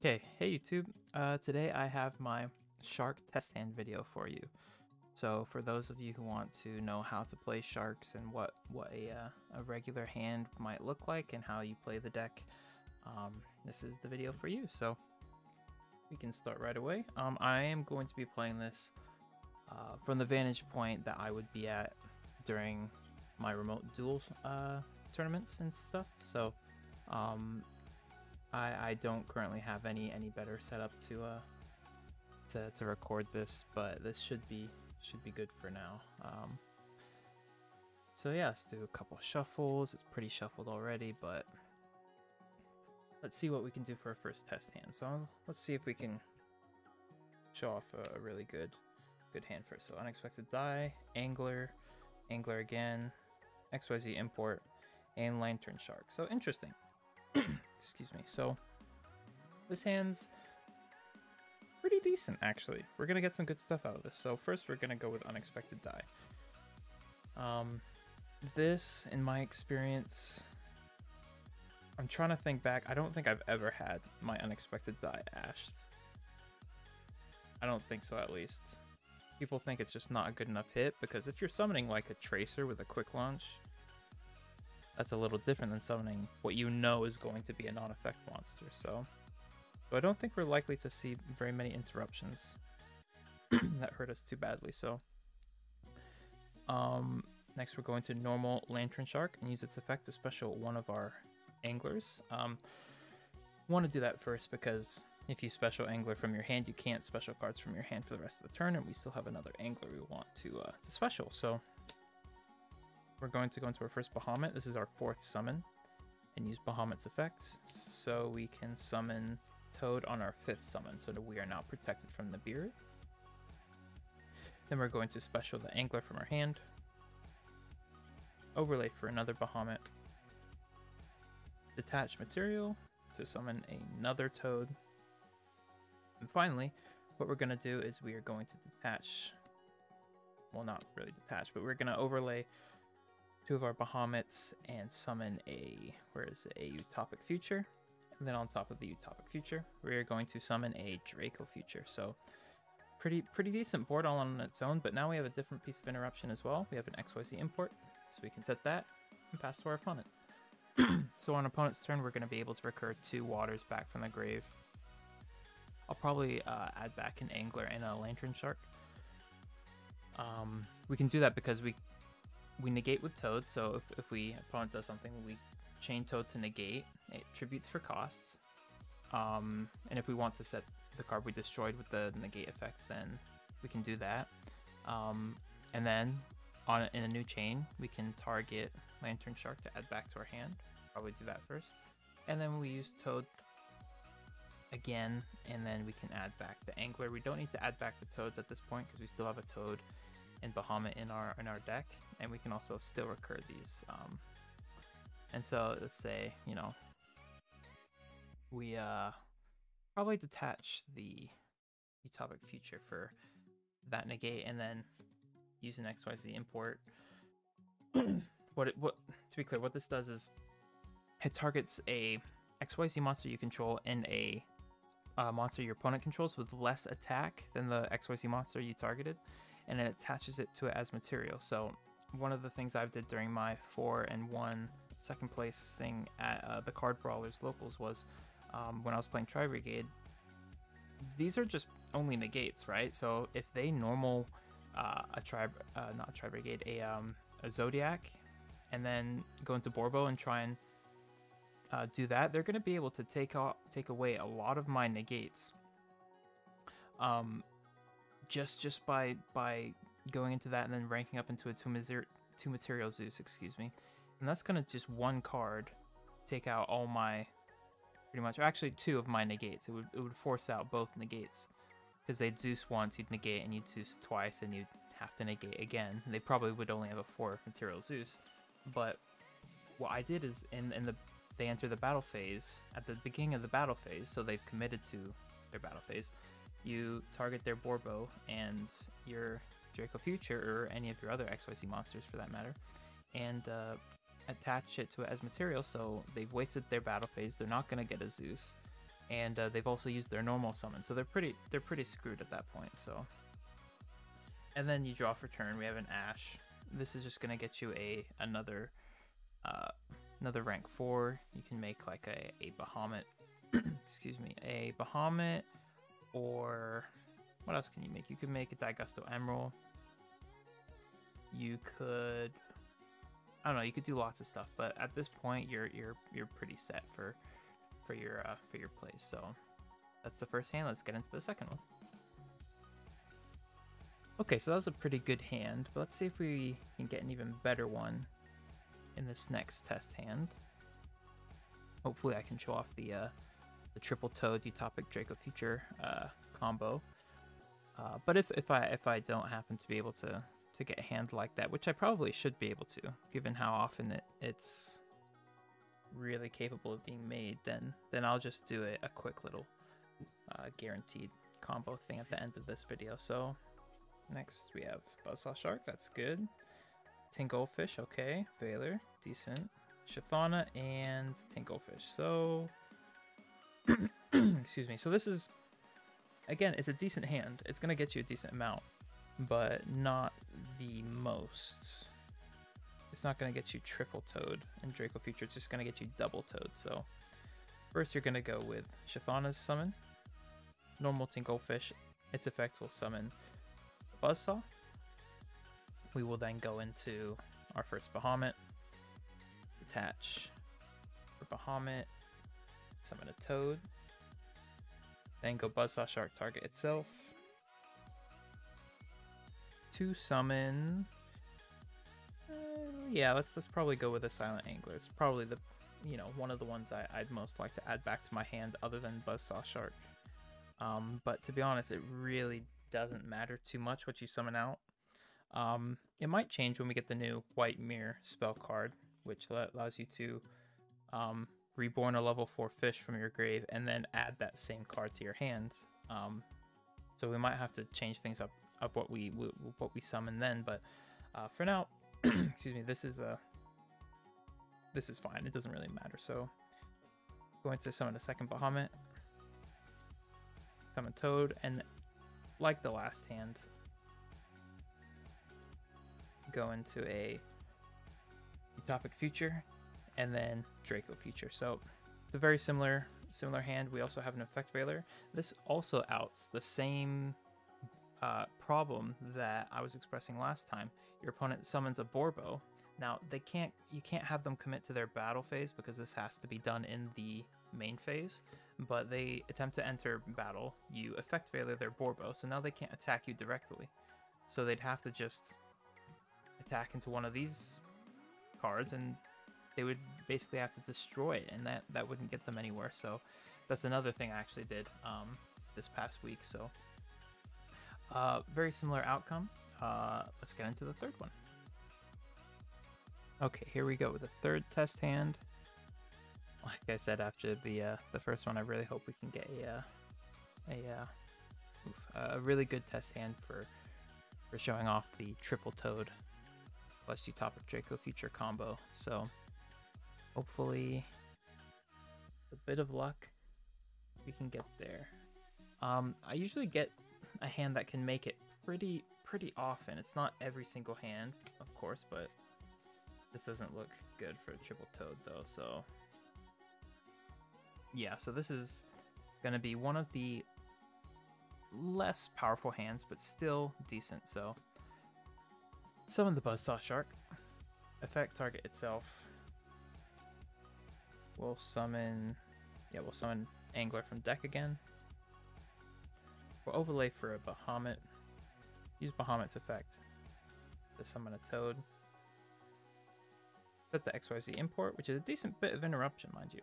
Okay, hey YouTube. Today I have my shark test hand video for you. So for those of you who want to know how to play sharks and what a regular hand might look like and how you play the deck, this is the video for you. So we can start right away. I am going to be playing this from the vantage point that I would be at during my remote duel tournaments and stuff. So I don't currently have any better setup to record this, but this should be good for now. So yeah, let's do a couple shuffles. It's pretty shuffled already, but let's see what we can do for our first test hand. So let's see if we can show off a really good hand first. So unexpected die, angler again, XYZ import, and lantern shark. So interesting. Excuse me. So this hand's pretty decent, actually. We're gonna get some good stuff out of this. So first we're gonna go with unexpected die. This, in my experience, I'm trying to think back. I don't think I've ever had my unexpected die ashed. I don't think so, at least. People think it's just not a good enough hit, because if you're summoning like a tracer with a quick launch, that's a little different than summoning what you know is going to be a non-effect monster. So I don't think we're likely to see very many interruptions that hurt us too badly. So next we're going to normal lantern shark and use its effect to special one of our anglers. Want to do that first because if you special angler from your hand, you can't special cards from your hand for the rest of the turn, and we still have another angler we want to special. So we're going to go into our first Bahamut. This is our fourth summon, and use Bahamut's effects, so we can summon Toad on our fifth summon, so that we are now protected from the beard. Then we're going to special the angler from our hand, overlay for another Bahamut, detach material to summon another Toad, and finally, what we're going to do is we are going to detach, well, not really detach, but we're going to overlay two of our Bahamuts and summon a Utopic Future. And then on top of the Utopic Future, we are going to summon a Draco Future. So pretty decent board all on its own, but now we have a different piece of interruption as well. We have an XYZ import, so we can set that and pass to our opponent. So on opponent's turn, we're going to be able to recur 2 waters back from the grave. I'll probably add back an angler and a lantern shark. We can do that because we negate with Toad, so if opponent does something, we chain Toad to negate. It tributes for costs. And if we want to set the card we destroyed with the negate effect, then we can do that. And then in a new chain, we can target Lantern Shark to add back to our hand. Probably do that first. And then we use Toad again, and then we can add back the Angler. We don't need to add back the Toads at this point because we still have a Toad and Bahamut in our deck, and we can also still recur these. And so let's say, you know, we probably detach the Utopic Future for that negate, and then use an XYZ import. What to be clear, what this does is it targets a XYZ monster you control and a monster your opponent controls with less attack than the XYZ monster you targeted, and it attaches it to it as material. So one of the things I did during my 4-1 second placing at the Card Brawlers locals was when I was playing Tri Brigade. These are just only negates, right? So if they normal not a Tri Brigade, a Zodiac, and then go into Borbo and try and do that, they're going to be able to take away a lot of my negates. Just by going into that and then ranking up into a two material Zeus, excuse me, and that's gonna just one card take out all my pretty much, or actually 2 of my negates. It would force out both negates because they'd Zeus once, you'd negate, and you'd Zeus twice, and you'd have to negate again. They probably would only have a 4 material Zeus, but what I did is they enter the battle phase at the beginning of the battle phase, so they've committed to their battle phase. You target their Borbo and your Draco Future, or any of your other XYZ monsters for that matter, and attach it to it as material, so they've wasted their battle phase. They're not going to get a Zeus. and they've also used their normal summon, so they're pretty screwed at that point. So, and then you draw for turn. We have an Ash. This is just gonna get you another rank 4. You can make like a Bahamut, excuse me, a Bahamut, or what else can you make? You could make a Daigusto Emerald. You could, I don't know, you could do lots of stuff, but at this point you're pretty set for your plays. So that's the first hand. Let's get into the second one. Okay, so that was a pretty good hand, but let's see if we can get an even better one in this next test hand. Hopefully I can show off the triple toad utopic Draco Future combo. But if I don't happen to be able to get a hand like that, which I probably should be able to, given how often it's really capable of being made, then I'll just do a quick little guaranteed combo thing at the end of this video. So next we have Buzzsaw Shark, that's good. Tinglefish, okay. Veiler, decent. Shathana and Tinglefish. So excuse me. So this is, again, it's a decent hand. It's gonna get you a decent amount, but not the most. It's not gonna get you triple toad in Draco Future. It's just gonna get you double toad. So first you're gonna go with Shathana's summon. Normal Tinglefish. Its effect will summon Buzzsaw. We will then go into our first Bahamut. Attach for Bahamut. Summon a toad. Then go Buzzsaw Shark, target itself. To summon, yeah, let's probably go with a Silent Angler. It's probably the, one of the ones I'd most like to add back to my hand, other than Buzzsaw Shark. But to be honest, it really doesn't matter too much what you summon out. It might change when we get the new White Mirror spell card, which allows you to reborn a level 4 fish from your grave and then add that same card to your hand. So we might have to change things up of what we summon then, but for now, excuse me, this is fine. It doesn't really matter. So going to summon a second Bahamut, summon Toad, and like the last hand, go into a Utopic Future and then Draco Future. So it's a very similar hand. We also have an Effect Veiler. This also outs the same problem that I was expressing last time. Your opponent summons a Borbo. Now you can't have them commit to their battle phase because this has to be done in the main phase, but they attempt to enter battle. You Effect Veiler their Borbo, so now they can't attack you directly. So they'd have to just attack into one of these cards and they would basically have to destroy it, and that wouldn't get them anywhere. So that's another thing I actually did this past week. So very similar outcome. Let's get into the third one. Okay, here we go with the third test hand. Like I said, after the first one, I really hope we can get a really good test hand for showing off the triple toad plus Utopic Draco Future combo. So hopefully, with a bit of luck, we can get there. I usually get a hand that can make it pretty often. It's not every single hand, of course, but this doesn't look good for triple toad though. So yeah, so this is gonna be one of the less powerful hands, but still decent. So summon the Buzzsaw Shark. Effect target itself. We'll summon Angler from deck again. We'll overlay for a Bahamut. Use Bahamut's effect to summon a Toad. Set the XYZ import, which is a decent bit of interruption, mind you.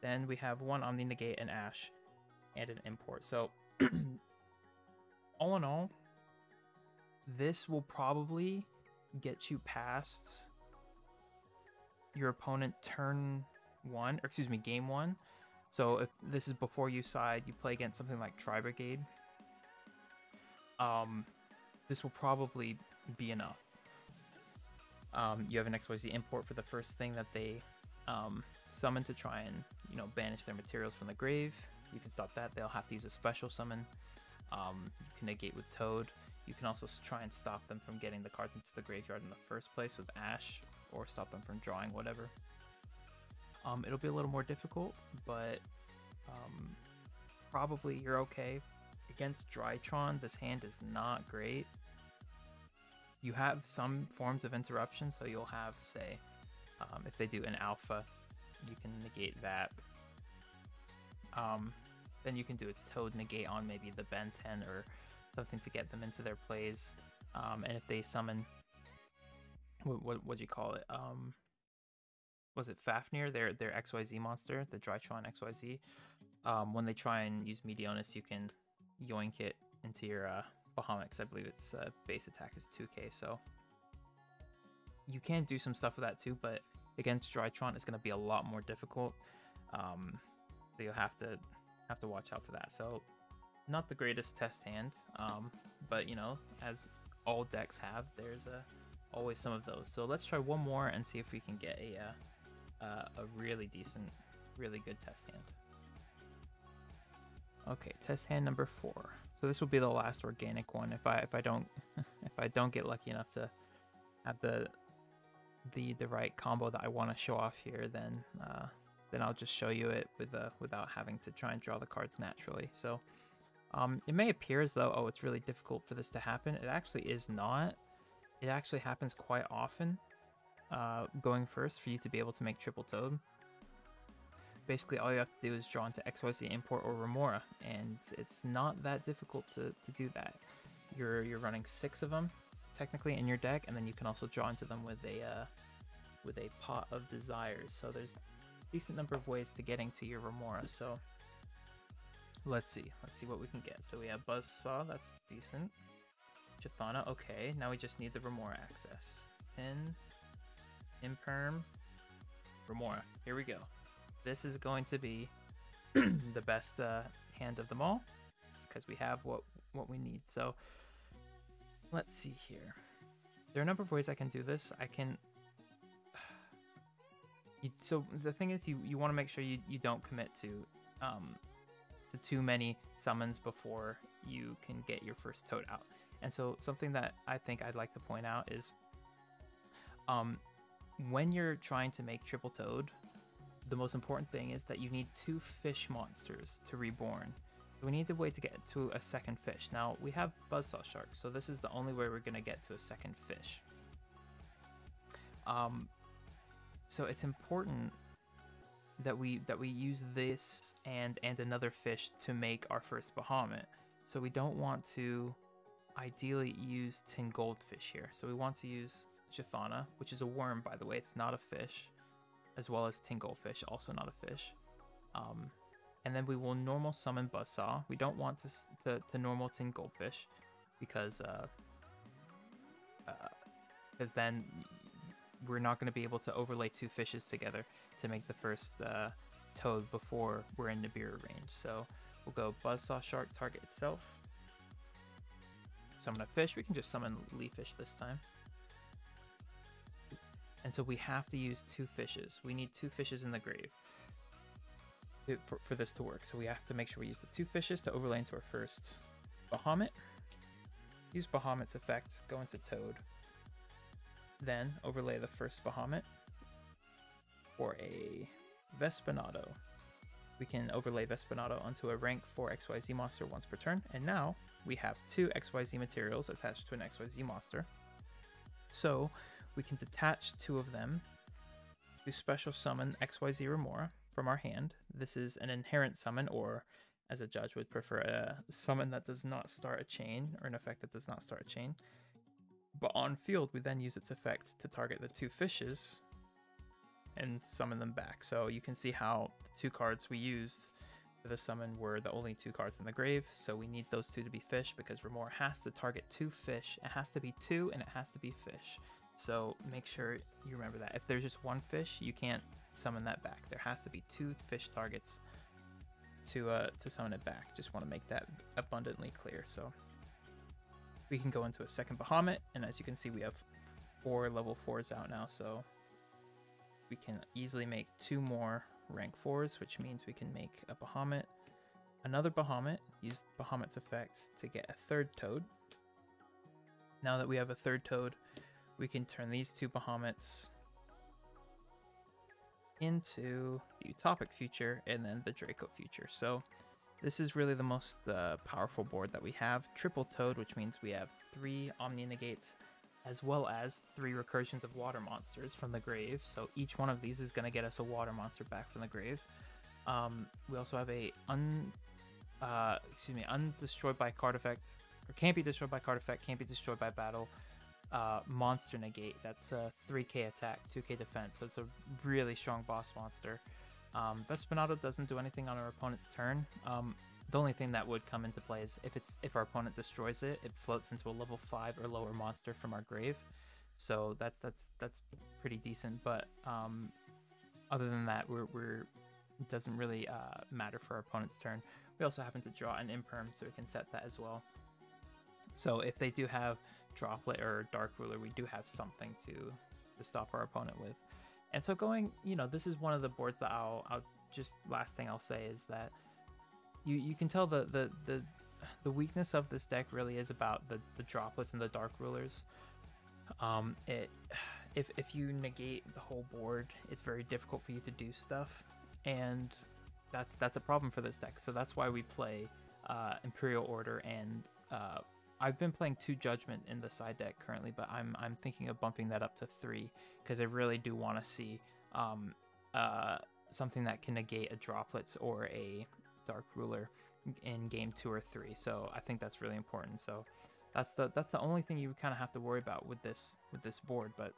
Then we have one Omni Negate, an Ash, and an import. So all in all, this will probably get you past your opponent turn 1, or excuse me, game 1. So if this is before you side, you play against something like Tri Brigade, this will probably be enough. You have an XYZ import for the first thing that they summon to try and banish their materials from the grave. you can stop that. They'll have to use a special summon. You can negate with Toad. You can also try and stop them from getting the cards into the graveyard in the first place with Ash, or stop them from drawing whatever. It'll be a little more difficult, but probably you're okay. Against Drytron, this hand is not great. You have some forms of interruption, so you'll have, say, if they do an alpha, you can negate that. Then you can do a Toad negate on maybe the Ben 10 or something to get them into their plays. And if they summon, what'd you call it? Was it Fafnir, their XYZ monster, the Drytron XYZ? When they try and use Meteonis, you can yoink it into your Bahamut, because I believe its base attack is 2k, so you can do some stuff with that too, but against Drytron it's going to be a lot more difficult. So you'll have to watch out for that. So not the greatest test hand, but you know, as all decks have, there's always some of those. So let's try one more and see if we can get a really decent, really good test hand. Okay, test hand number 4. So this will be the last organic one. If I don't get lucky enough to have the right combo that I want to show off here, then I'll just show you it without having to try and draw the cards naturally. So it may appear as though, oh, it's really difficult for this to happen. It actually is not. It actually happens quite often going first for you to be able to make triple Toad. Basically, all you have to do is draw into XYZ Import or Remora, and it's not that difficult to do that. You're running 6 of them technically in your deck, and then you can also draw into them with a Pot of Desires. So there's a decent number of ways to getting to your Remora. So let's see what we can get. So we have Buzzsaw, that's decent. Chathana, okay. Now we just need the Remora access. 10, Imperm, Remora. Here we go. This is going to be the best hand of them all, because we have what we need. So let's see here. There are a number of ways I can do this. I can. So the thing is, you want to make sure you don't commit to too many summons before you can get your first Toad out. And so something that I think I'd like to point out is, when you're trying to make triple Toad, the most important thing is that you need 2 fish monsters to reborn. We need a way to get to a second fish. Now, we have Buzzsaw Shark, so this is the only way we're going to get to a second fish. So it's important that we use this and another fish to make our first Bahamut. So we don't want to ideally use Tin Goldfish here. So we want to use Chathana, which is a worm, by the way. It's not a fish. As well as Tin Goldfish, also not a fish. And then we will normal summon Buzzsaw. We don't want to normal Tin Goldfish because then we're not going to be able to overlay 2 fishes together to make the first Toad before we're in Nibiru range. So we'll go Buzzsaw Shark, target itself. Summon a fish. We can just summon Leafish this time. And so we have to use 2 fishes. We need 2 fishes in the grave for this to work. So we have to make sure we use the 2 fishes to overlay into our first Bahamut. Use Bahamut's effect, go into Toad. Then overlay the first Bahamut for a Vespinado. We can overlay Vespinado onto a rank 4 XYZ monster once per turn. And now we have 2 XYZ materials attached to an XYZ monster. So we can detach 2 of them to special summon XYZ Remora from our hand. This is an inherent summon, or as a judge would prefer, a summon that does not start a chain, or an effect that does not start a chain. But on field, we then use its effect to target the 2 fishes and summon them back. So you can see how the 2 cards we used for the summon were the only 2 cards in the grave. So we need those 2 to be fish, because Remora has to target 2 fish. It has to be 2 and it has to be fish. So make sure you remember that. If there's just 1 fish, you can't summon that back. There has to be 2 fish targets to summon it back. Just want to make that abundantly clear. So we can go into a second Bahamut, and as you can see, we have 4 level 4s out now. So we can easily make 2 more rank 4s, which means we can make a Bahamut, another Bahamut, use Bahamut's effect to get a third Toad. Now that we have a third Toad, we can turn these two Bahamuts into the Utopic Future and then the Draco Future. So this is really the most powerful board that we have. Triple Toad, which means we have 3 Omni Negates as well as 3 recursions of water monsters from the grave. So each one of these is going to get us a water monster back from the grave. We also have a undestroyed by card effect, or can't be destroyed by card effect, can't be destroyed by battle. Monster negate, that's a 3k attack, 2k defense, so it's a really strong boss monster. Vespinato doesn't do anything on our opponent's turn. The only thing that would come into play is if our opponent destroys it, it floats into a level 5 or lower monster from our grave. So that's pretty decent. But other than that, it doesn't really matter for our opponent's turn. We also happen to draw an Imperm, so we can set that as well. So if they do have Droplet or Dark Ruler, we do have something to stop our opponent with. And so going, this is one of the boards that I'll just, last thing I'll say is that you can tell the weakness of this deck really is about the Droplets and the Dark Rulers. If you negate the whole board, it's very difficult for you to do stuff, and that's a problem for this deck. So that's why we play Imperial Order, and I've been playing 2 Judgment in the side deck currently, but I'm thinking of bumping that up to 3 because I really do want to see something that can negate a Droplets or a Dark Ruler in game 2 or 3. So I think that's really important. So that's the only thing you kind of have to worry about with this board. But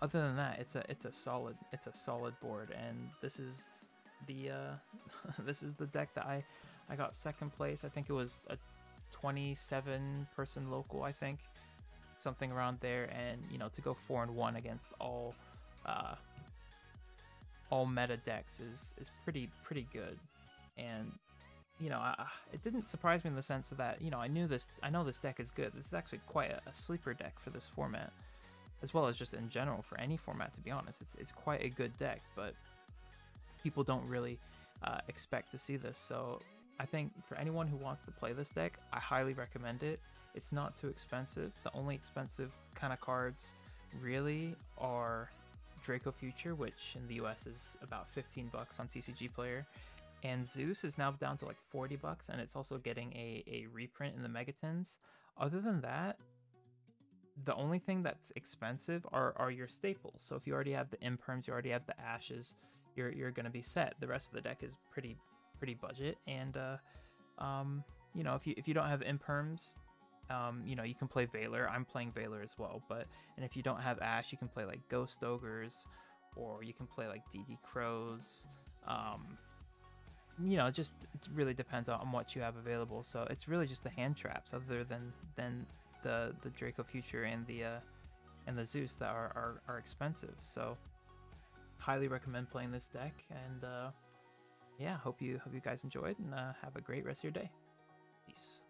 other than that, it's a solid board, and this is the this is the deck that I got second place. I think it was a 27 person local, I think, something around there, and to go 4-1 against all meta decks is pretty good. And it didn't surprise me in the sense that I know this deck is good. This is actually quite a sleeper deck for this format, as well as just in general for any format, to be honest. It's quite a good deck, but people don't really expect to see this. So I think for anyone who wants to play this deck, I highly recommend it. It's not too expensive. The only expensive kind of cards really are Draco Future, which in the US is about 15 bucks on TCG Player, and Zeus is now down to like 40 bucks, and it's also getting a reprint in the Megatons. Other than that, the only thing that's expensive are your staples. So if you already have the Imperms, you already have the Ashes, you're gonna be set. The rest of the deck is pretty budget, and if you don't have Imperms, you can play Valor. I'm playing Valor as well, and if you don't have Ash, you can play like Ghost Ogres, or you can play like DD Crows. It really depends on what you have available. So it's really just the hand traps, other than the Draco Future and the Zeus, that are expensive. So highly recommend playing this deck, and yeah, hope you guys enjoyed, and have a great rest of your day. Peace.